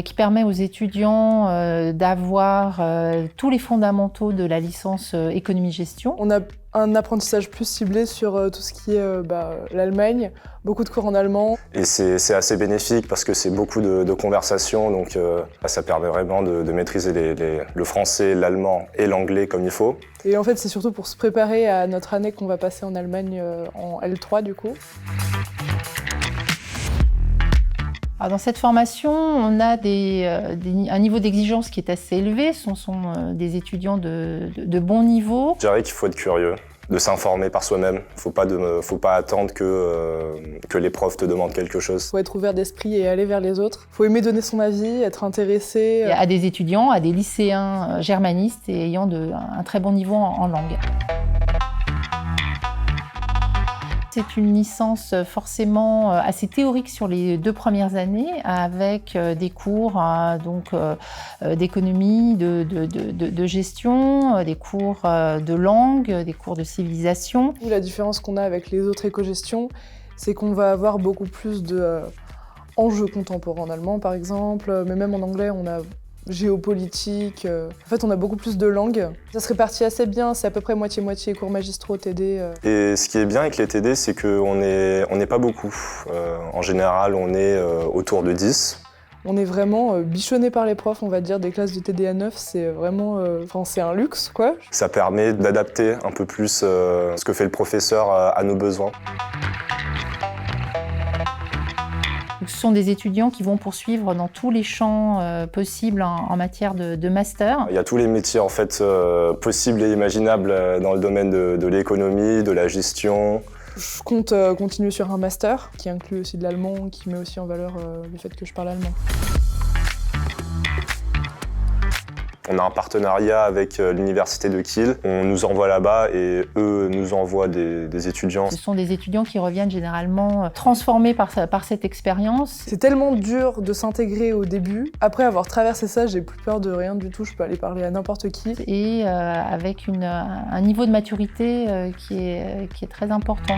qui permet aux étudiants d'avoir tous les fondamentaux de la licence économie-gestion. On a un apprentissage plus ciblé sur tout ce qui est l'Allemagne, beaucoup de cours en allemand. Et c'est assez bénéfique parce que c'est beaucoup de conversations, donc ça permet vraiment de maîtriser le français, l'allemand et l'anglais comme il faut. Et en fait, c'est surtout pour se préparer à notre année qu'on va passer en Allemagne en L3 du coup. Alors dans cette formation, on a un niveau d'exigence qui est assez élevé. Ce sont des étudiants de bon niveau. Je dirais qu'il faut être curieux, de s'informer par soi-même. Faut pas attendre que les profs te demandent quelque chose. Faut être ouvert d'esprit et aller vers les autres. Faut aimer donner son avis, être intéressé. À des étudiants, à des lycéens germanistes et ayant un très bon niveau en langue. C'est une licence forcément assez théorique sur les 2 premières années, avec des cours d'économie, de gestion, des cours de langue, des cours de civilisation. La différence qu'on a avec les autres éco-gestions, c'est qu'on va avoir beaucoup plus d'enjeux contemporains en allemand par exemple, mais même en anglais on a géopolitique. En fait, on a beaucoup plus de langues. Ça se répartit assez bien, c'est à peu près moitié-moitié cours magistraux, TD. Et ce qui est bien avec les TD, c'est qu'on n'est pas beaucoup. En général, on est autour de 10. On est vraiment bichonné par les profs, on va dire, des classes de TD à 9, c'est vraiment... c'est un luxe, quoi. Ça permet d'adapter un peu plus ce que fait le professeur à nos besoins. Ce sont des étudiants qui vont poursuivre dans tous les champs possibles en matière de master. Il y a tous les métiers en fait, possibles et imaginables dans le domaine de l'économie, de la gestion. Je compte continuer sur un master qui inclut aussi de l'allemand, qui met aussi en valeur le fait que je parle allemand. On a un partenariat avec l'université de Kiel. On nous envoie là-bas et eux nous envoient des étudiants. Ce sont des étudiants qui reviennent généralement transformés par cette expérience. C'est tellement dur de s'intégrer au début. Après avoir traversé ça, j'ai plus peur de rien du tout. Je peux aller parler à n'importe qui. Et avec un niveau de maturité qui est très important.